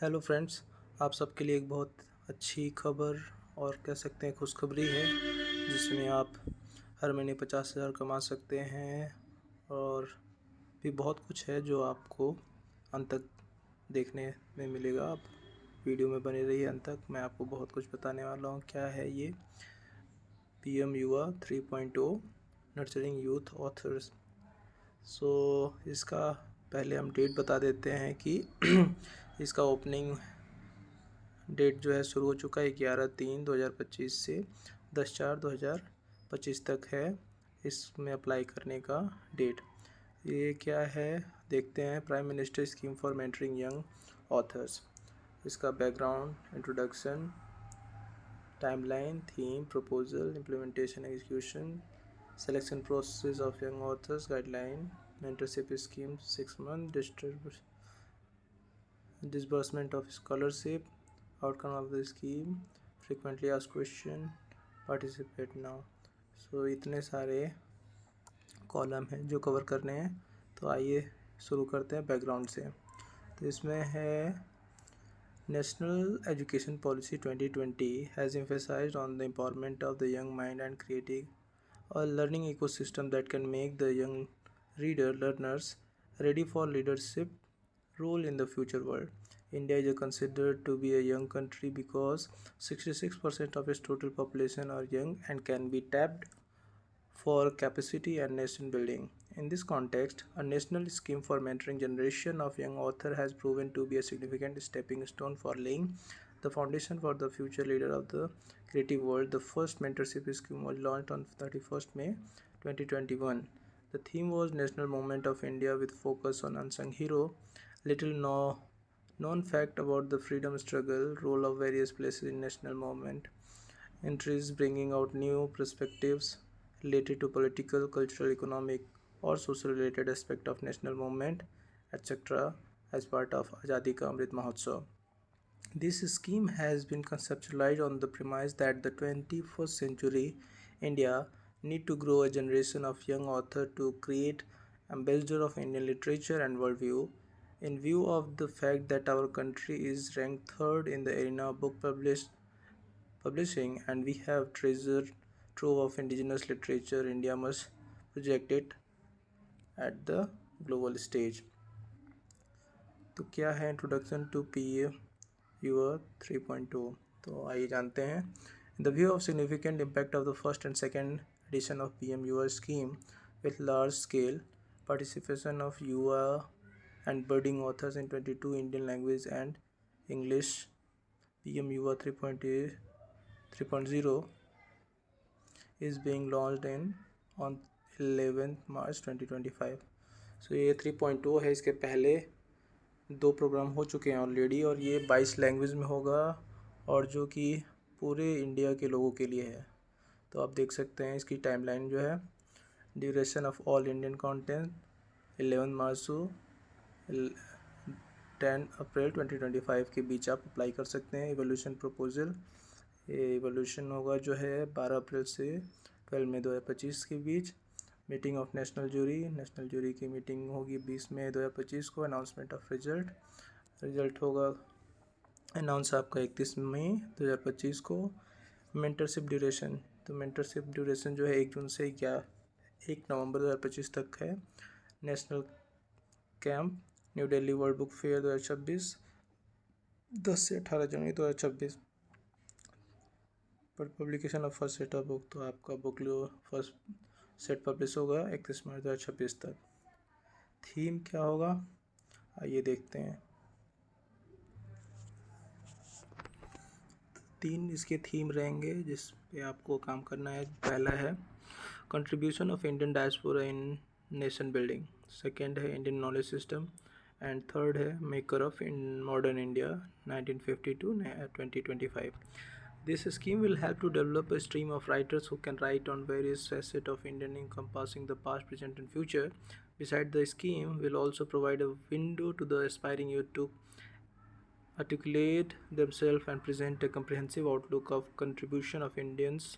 Hello friends, आप सबके लिए एक बहुत अच्छी खबर और कह सकते हैं खुशखबरी है, जिसमें आप हर महीने 50,000 कमा सकते हैं। और भी बहुत कुछ है जो आपको अंत तक देखने में मिलेगा। आप वीडियो में बने रहिए अंत तक, मैं आपको बहुत कुछ बताने वाला हूँ। क्या है ये PM Yuva 3.0 nurturing youth authors. इसका पहले हम डेट बता देते हैं कि इसका ओपनिंग डेट जो है शुरू हो चुका है 11/3/2025 से 10/4/2025 तक है इसमें अप्लाई करने का डेट। ये क्या है देखते हैं। Prime minister scheme for mentoring young authors. इसका background, introduction, timeline, theme, proposal, implementation, execution, selection process of young authors, guideline, mentorship scheme 6 month, disbursement of scholarship, outcome of the scheme, frequently asked question, participate now। इतने सारे column हैं जो cover करने हैं, तो आइए शुरू करते हैं बैकग्राउंड से। तो इसमें है national education policy 2020 has emphasized on the empowerment of the young mind and creating a learning ecosystem that can make the young learners ready for leadership role in the future world. India is considered to be a young country because 66% of its total population are young and can be tapped for capacity and nation building. In this context, a national scheme for mentoring generation of young authors has proven to be a significant stepping stone for laying the foundation for the future leader of the creative world. The first mentorship scheme was launched on 31st May 2021. The theme was National Movement of India with focus on unsung hero. Little known fact about the freedom struggle, role of various places in national movement, entries bringing out new perspectives related to political, cultural, economic, or social related aspect of national movement, etc. as part of Azadi Ka Amrit Mahotsav. This scheme has been conceptualized on the premise that the 21st century India need to grow a generation of young authors to create ambassador of Indian literature and worldview. In view of the fact that our country is ranked third in the arena of publishing and we have treasure trove of indigenous literature, India must project it at the global stage. तो क्या है introduction to P युवा 3.0। तो आइए जानते हैं। The view of significant impact of the first and second edition of PM Yuva scheme with large scale participation of yuva and budding authors in 22 Indian language and English. PM Yuva 3.0 is being launched on 11th March 2025। ये 3.0 है। इसके पहले 2 programme हो चुके हैं already, और ये 22 language में होगा और जो कि पूरे इंडिया के लोगों के लिए है। तो आप देख सकते हैं इसकी टाइमलाइन जो है। Duration of all Indian content 11 March two 10 अप्रैल 2025 के बीच आप अप्लाई कर सकते हैं। एवोल्यूशन प्रपोजल, ये एवोल्यूशन होगा जो है 12 अप्रैल से 12 मई 2025 के बीच। मीटिंग ऑफ नेशनल जूरी की मीटिंग होगी 20 मई 2025 को। अनाउंसमेंट ऑफ रिजल्ट होगा अनाउंस आपका 31 मई 2025 को। मेंटरशिप ड्यूरेशन, तो मेंटरशिप ड्यूरेशन जो है 1 जून से 1 नवंबर 2025 तक है। National camp new Delhi world book fair 2026 10 से 18 जनवरी 2026 पर। Publication of first set of book, तो आपका बुक फर्स्ट सेट पब्लिश होगा 31 मार्च 2026 तक। थीम क्या होगा आइए देखते हैं। 3 इसके थीम रहेंगे जिस पे आपको काम करना है। पहला है contribution of Indian diaspora in nation building, second है Indian knowledge system, and third है maker of in modern India 1950 to 2025। This scheme will help to develop a stream of writers who can write on various facets of Indian encompassing the past, present, and future. Besides, the scheme will also provide a window to the aspiring youth to articulate themselves and present a comprehensive outlook of contribution of Indians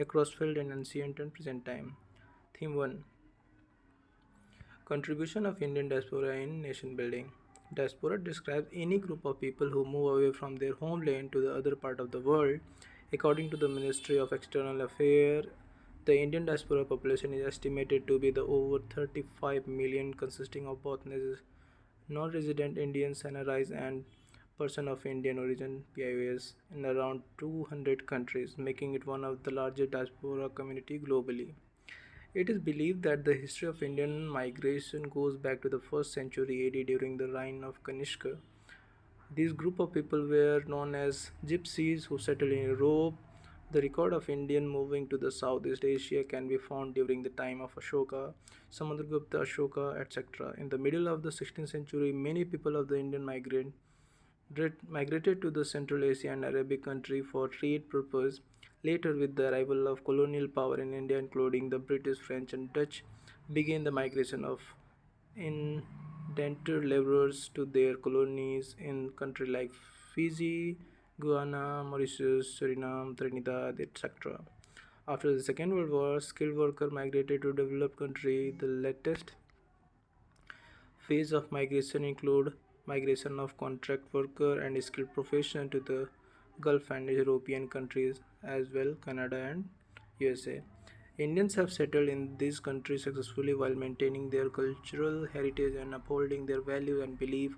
across field in ancient and present time. Theme 1: Contribution of Indian diaspora in nation building. Diaspora describes any group of people who move away from their homeland to the other part of the world. According to the Ministry of External Affairs, the Indian diaspora population is estimated to be the over 35 million, consisting of both non-resident Indians NRIs and person of Indian origin PIOS in around 200 countries, making it one of the largest diaspora community globally. It is believed that the history of Indian migration goes back to the 1st century AD during the reign of Kanishka. These group of people were known as gypsies who settled in Europe. The record of Indian moving to the Southeast Asia can be found during the time of Ashoka, Samudragupta, Ashoka, etc. In the middle of the 16th century, many people of the Indian migrated to the Central Asia and Arabic country for trade purpose. Later, with the arrival of colonial power in India, including the British, French, and Dutch, began the migration of indentured laborers to their colonies in countries like Fiji, Guyana, Mauritius, Suriname, Trinidad, etc. After the Second World War, skilled workers migrated to developed countries. The latest phase of migration include migration of contract worker and skilled profession to the Gulf and European countries as well, Canada and USA. Indians have settled in these countries successfully while maintaining their cultural heritage and upholding their values and beliefs.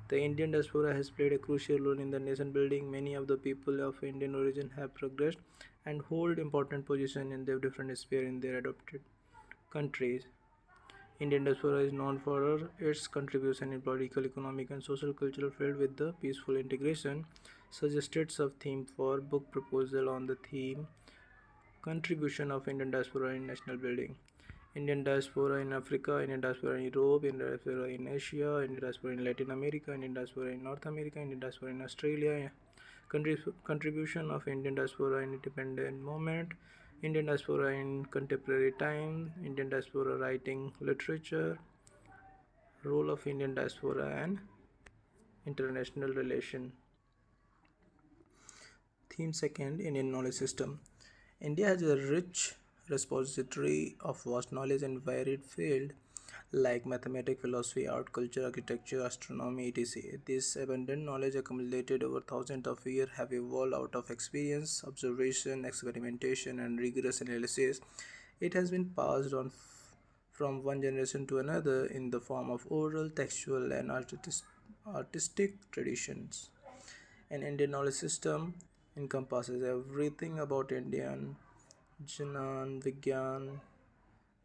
The Indian diaspora has played a crucial role in the nation building. Many of the people of Indian origin have progressed and hold important positions in their different spheres in their adopted countries. Indian diaspora is known for its contribution in political, economic, and social cultural field with the peaceful integration. Suggested sub-theme for book proposal on the theme contribution of Indian diaspora in national building. Indian diaspora in Africa, Indian diaspora in Europe, Indian diaspora in Asia, Indian diaspora in Latin America, Indian diaspora in North America, Indian diaspora in Australia. Contribution of Indian diaspora in independent movement, Indian diaspora in contemporary time, Indian diaspora writing literature, role of Indian diaspora and international relation. Theme second, Indian knowledge system. India has a rich repository of vast knowledge in varied fields like mathematics, philosophy, art, culture, architecture, astronomy, etc. This abundant knowledge accumulated over thousands of years have evolved out of experience, observation, experimentation, and rigorous analysis. It has been passed on from one generation to another in the form of oral, textual, and artistic traditions. An Indian knowledge system encompasses everything about Indian Janan, Vigyan,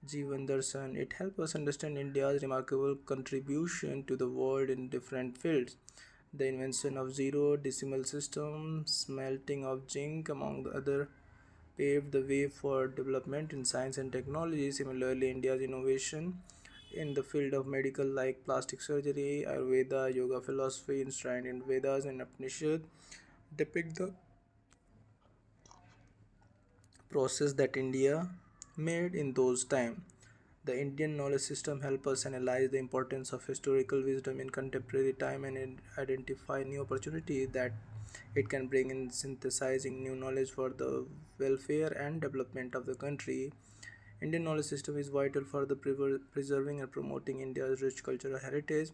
Jivan Darshan. It helps us understand India's remarkable contribution to the world in different fields. The invention of zero decimal system, smelting of zinc, among the other, paved the way for development in science and technology. Similarly, India's innovation in the field of medical like plastic surgery, Ayurveda, yoga philosophy enshrined in Vedas and Upanishads depict the process that India made in those times. The Indian knowledge system helps us analyze the importance of historical wisdom in contemporary time and identify new opportunities that it can bring in synthesizing new knowledge for the welfare and development of the country. Indian knowledge system is vital for the preserving and promoting India's rich cultural heritage.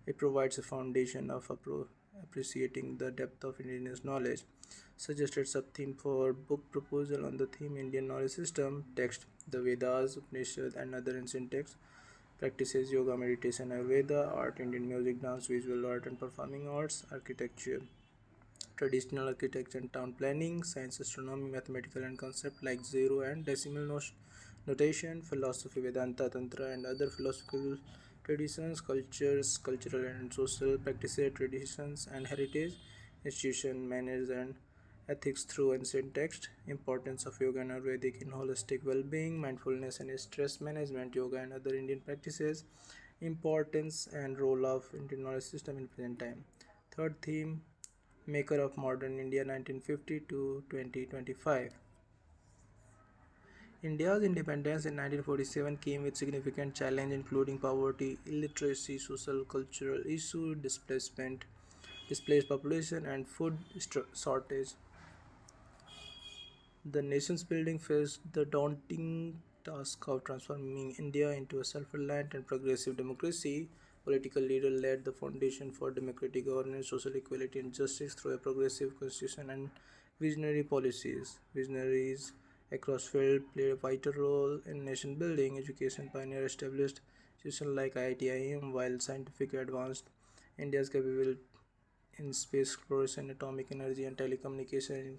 It provides a foundation of appreciating the depth of indigenous knowledge. Suggested sub-theme for book proposal on the theme Indian knowledge system, text, the Vedas, Upanishad, and other ancient texts, practices, yoga, meditation, Ayurveda, art, Indian music, dance, visual art, and performing arts, architecture, traditional architecture and town planning, science, astronomy, mathematical and concepts like zero and decimal notation, philosophy, Vedanta, Tantra, and other philosophical traditions, cultures, cultural and social practices, traditions, and heritage, institution, manners, and ethics through ancient text, importance of yoga and Ayurvedic in holistic well-being, mindfulness and stress management, yoga and other Indian practices, importance and role of Indian knowledge system in present time. Third theme, maker of modern India 1950 to 2025. India's independence in 1947 came with significant challenges including poverty, illiteracy, social cultural issues, displaced population, and food shortage. The nation's building faced the daunting task of transforming India into a self-reliant and progressive democracy. political leader laid the foundation for democratic governance, social equality, and justice through a progressive constitution and visionary policies. Visionaries across fields played a vital role in nation building. Education pioneer established institutions like IIT, while scientific advanced India's capable in space exploration, atomic energy, and telecommunication.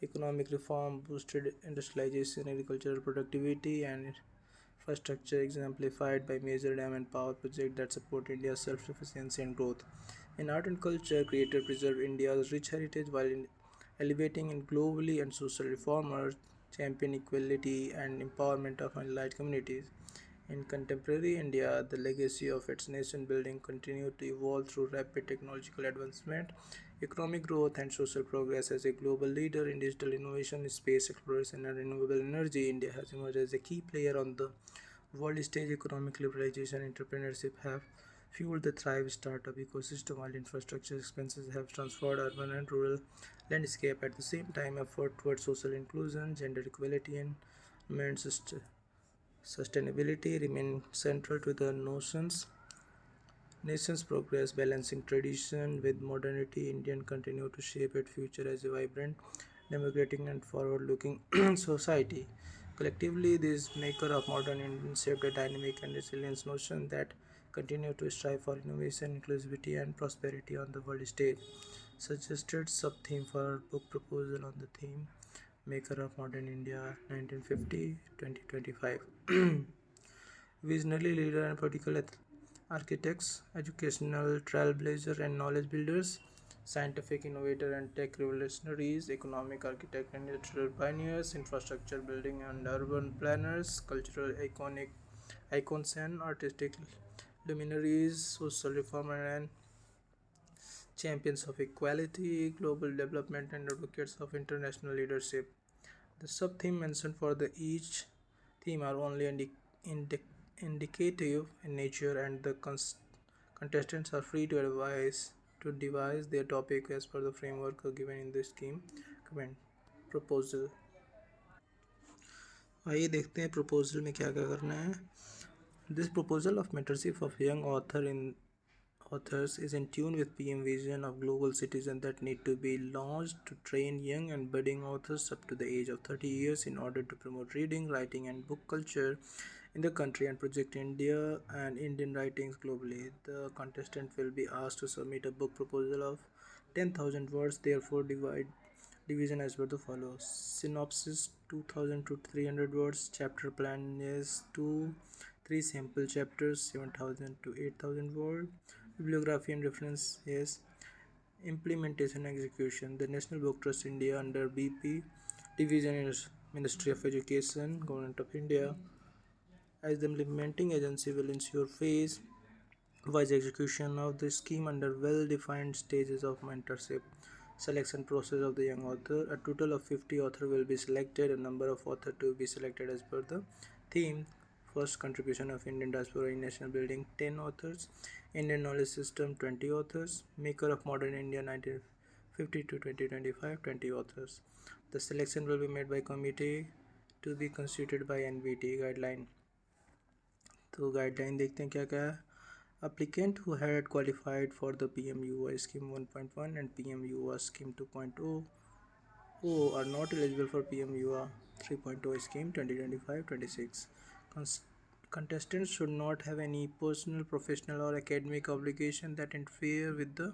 Economic reform boosted industrialization, agricultural productivity, and infrastructure exemplified by major dam and power projects that support India's self-sufficiency and growth. In art and culture, creators preserved India's rich heritage while elevating it globally, and social reformers championed equality and empowerment of marginalized communities. In contemporary India, the legacy of its nation building continued to evolve through rapid technological advancement, economic growth, and social progress. As a global leader in digital innovation, space exploration, and renewable energy, India has emerged as a key player on the world stage. Economic liberalization and entrepreneurship have fueled the Thrive startup ecosystem, while infrastructure expenses have transformed urban and rural landscape. At the same time, effort towards social inclusion, gender equality, and men's sustainability remain central to the nation's progress. Balancing tradition with modernity, India continue to shape its future as a vibrant, democratic, and forward-looking society. Collectively, these maker of modern Indian shaped a dynamic and resilient notion that continue to strive for innovation, inclusivity, and prosperity on the world stage. Suggested sub-theme for our book proposal on the theme Maker of Modern India 1950-2025. Visionary leader and political architects, educational trailblazer and knowledge builders, scientific innovator and tech revolutionaries, economic architect and industrial pioneers, infrastructure building and urban planners, cultural icons and artistic luminaries, social reformer and champions of equality, global development, and advocates of international leadership. The sub-theme mentioned for the each theme are only indicative in nature, and the contestants are free to devise their topic as per the framework given in the scheme comment proposal. आइए देखते हैं proposal में क्या क्या करना है. This proposal of mentorship of young authors is in tune with PM vision of global citizen that need to be launched to train young and budding authors up to the age of 30 years in order to promote reading, writing, and book culture in the country and project India and Indian writings globally. The contestant will be asked to submit a book proposal of 10,000 words, therefore division as per the follows. Synopsis 2000 to 300 words. Chapter plan is 3 sample chapters 7,000 to 8,000 words. Bibliography and reference is implementation execution. The National Book Trust India under BP division is Ministry of Education, Government of India, as the implementing agency will ensure phase wise execution of the scheme under well defined stages of mentorship. Selection process of the young author. A total of 50 authors will be selected. A number of authors to be selected as per the theme. First contribution of Indian diaspora in nation building 10 authors. Indian knowledge system 20 authors. Maker of modern India 1950 to 2025 20 authors. The selection will be made by committee to be constituted by NBT guideline. तो guideline देखते हैं क्या क्या है. Applicant who had qualified for the PM YUVA scheme 1.1 and PM YUVA scheme 2.0 are not eligible for PM YUVA 3.0 scheme 2025-26. Contestants should not have any personal, professional, or academic obligation that interfere with the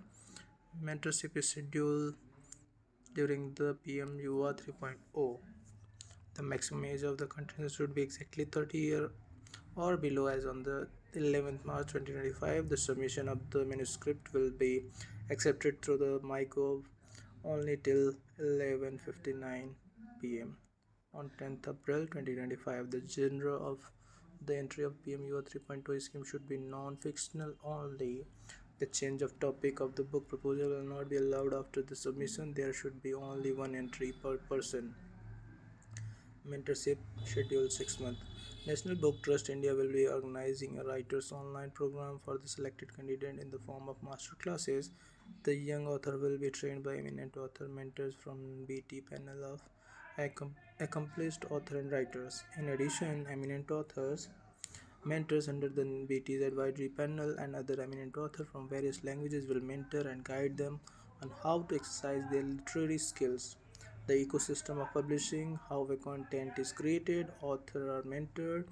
mentorship schedule during the PM YUVA 3.0. The maximum age of the contestant should be exactly 30 years or below as on the 11th March 2025. The submission of the manuscript will be accepted through the MyGov only till 11:59 p.m. on 10th April 2025. The genre of the entry of PM YUVA 3.0 scheme should be non-fictional only. The change of topic of the book proposal will not be allowed after the submission. There should be only one entry per person. Mentorship schedule 6 months. National Book Trust India will be organizing a writers online program for the selected candidate in the form of master classes. The young author will be trained by eminent author mentors from BT panel of accomplished author and writers. In addition, eminent authors Mentors under the BT's advisory panel and other eminent authors from various languages will mentor and guide them on how to exercise their literary skills. The ecosystem of publishing, how a content is created, author are mentored,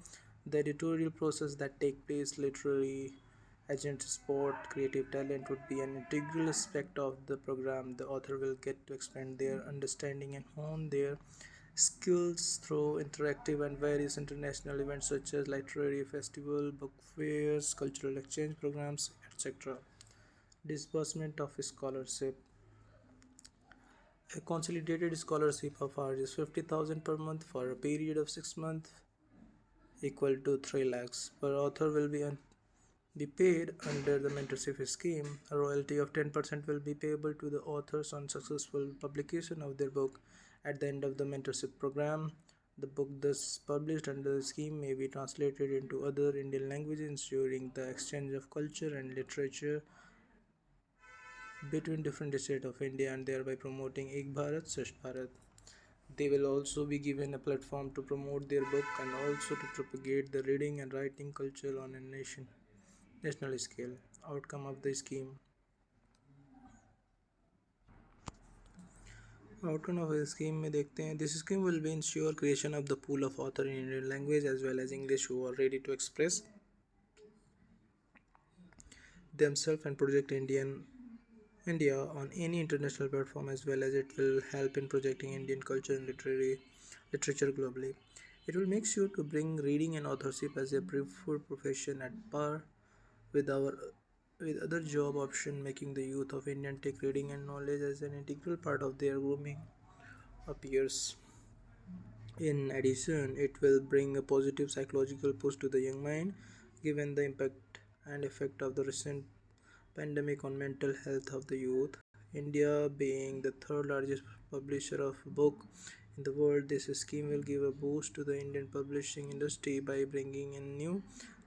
the editorial process that take place, literary agent support, creative talent would be an integral aspect of the program. The author will get to expand their understanding and hone their skills through interactive and various international events such as literary festival, book fairs, cultural exchange programs, etc. Disbursement of scholarship. A consolidated scholarship of Rs 50,000 per month for a period of 6 months equal to 3 lakhs per author will be paid under the mentorship scheme. A royalty of 10% will be payable to the authors on successful publication of their book at the end of the mentorship program. The book thus published under the scheme may be translated into other Indian languages, ensuring the exchange of culture and literature between different states of India and thereby promoting Ek Bharat Shresth Bharat. They will also be given a platform to promote their book and also to propagate the reading and writing culture on a national scale. Outcome of the scheme. Outcome of the scheme में देखते हैं. This scheme will be ensure creation of the pool of author in Indian language as well as English who are ready to express themselves and project India on any international platform, as well as it will help in projecting Indian culture and literature globally. It will make sure to bring reading and authorship as a preferred profession at par with other job option, making the youth of India take reading and knowledge as an integral part of their grooming of peers. In addition, it will bring a positive psychological push to the young mind, given the impact and effect of the recent pandemic on mental health of the youth. India being the third largest publisher of book in the world, this scheme will give a boost to the Indian publishing industry by bringing in new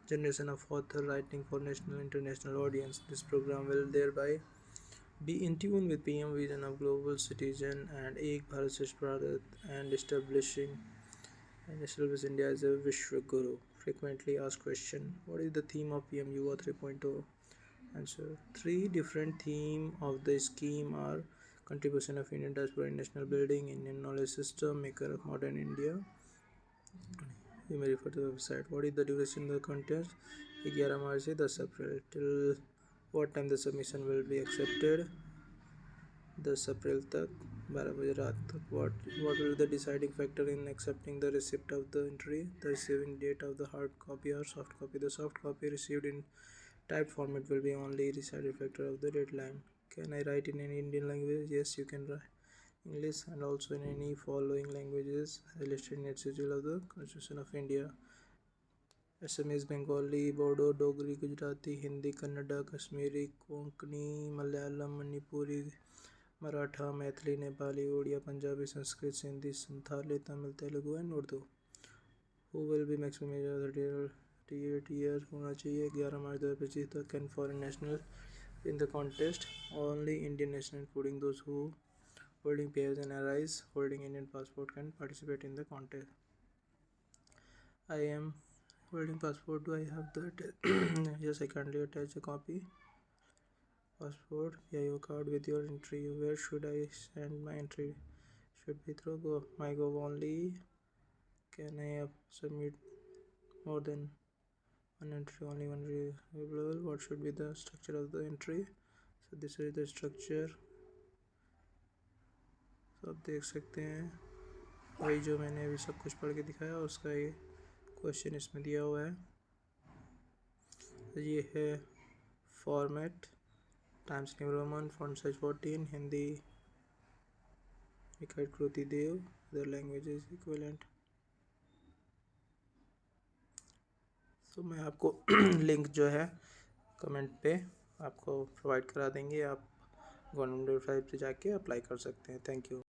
generation of author writing for national and international audience. This program will thereby be in tune with PM vision of global citizen and Ek Bharat Shresth Bharat and establish India as a Vishwa Guru. Frequently asked question: what is the theme of PM YUVA 3.0? Answer: three different themes of the scheme are contribution of Indian diaspora in national building, Indian knowledge system, maker of modern India. You may refer to the website. What is the duration of the contest? 11 March से 10 April. Till what time the submission will be accepted? 10 अप्रैल तक 12 बजे रात तक. What will be the deciding factor in accepting the receipt of the entry? The receiving date of the hard copy or soft copy. The soft copy received in typed format will be only deciding factor of the deadline. Can I write in any Indian language? Yes, you can write English and also in any following languages listed in the schedule of the Constitution of India. Assamese, Bengali, Bodo, Dogri, Gujarati, Hindi, Kannada, Kashmiri, Konkani, Malayalam, Manipuri, Maratha, Maithili, Nepali, Odia, Punjabi, Sanskrit, Sindhi, Santhali, Tamil, Telugu and Urdu. Who will be maximum age of 38 years होना चाहिए. 11 मार्च 2025 तक. And foreign national in the contest only Indian national including those who holding PAs and RIs holding Indian passport can participate in the contest. I am holding passport. Do I have that? Yes, I kindly attach a copy. Passport, PIO card with your entry. Where should I send my entry? Should be through MyGov only. Can I submit more than one entry? Only one available. What should be the structure of the entry? So this is the structure. तो आप देख सकते हैं वही जो मैंने अभी सब कुछ पढ़ के दिखाया उसका ये क्वेश्चन इसमें दिया हुआ है. ये है format. Times New Roman, font size 14, Hindi required Kruti Dev, other languages equivalent. तो मैं आपको लिंक जो है कमेंट पे आपको प्रोवाइड करा देंगे. आप गवर्नमेंट वेबसाइट पे जाके अप्लाई कर सकते हैं. Thank you.